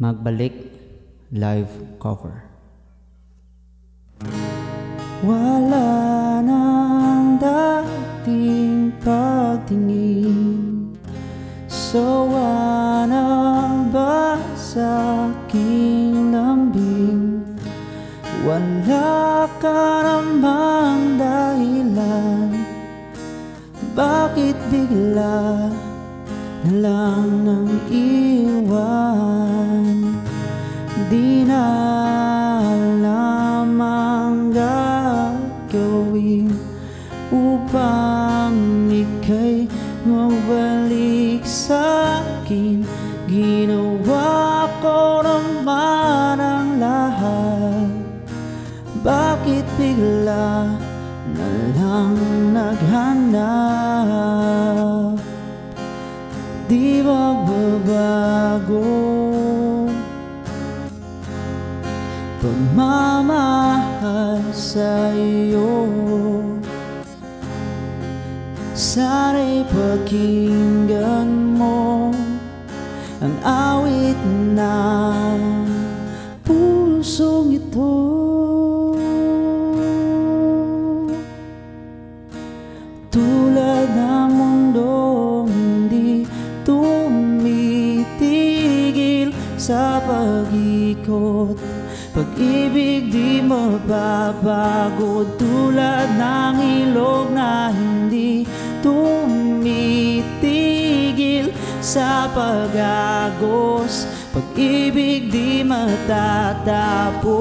Magbalik live cover. Wala nang dating pagtingin, sawa na ba sa aking lambing? Wala ka namang dahilan, bakit bigla na lang nang iwan? Di na alam ang gagawin upang ika'y magbalik sa'kin. Ginawa ko naman ang lahat, bakit bigla na lang naghanap? Di magbabago pagmamahal sa'yo. Sana'y pakinggan mo ang awit ng pusong ito. Tulad ng mundong hindi tumitigil sa pag-ikot, pag-ibig di mababago. Tulad ng ilog na hindi tumitigil sa pag-agos, pag-ibig di matatapos.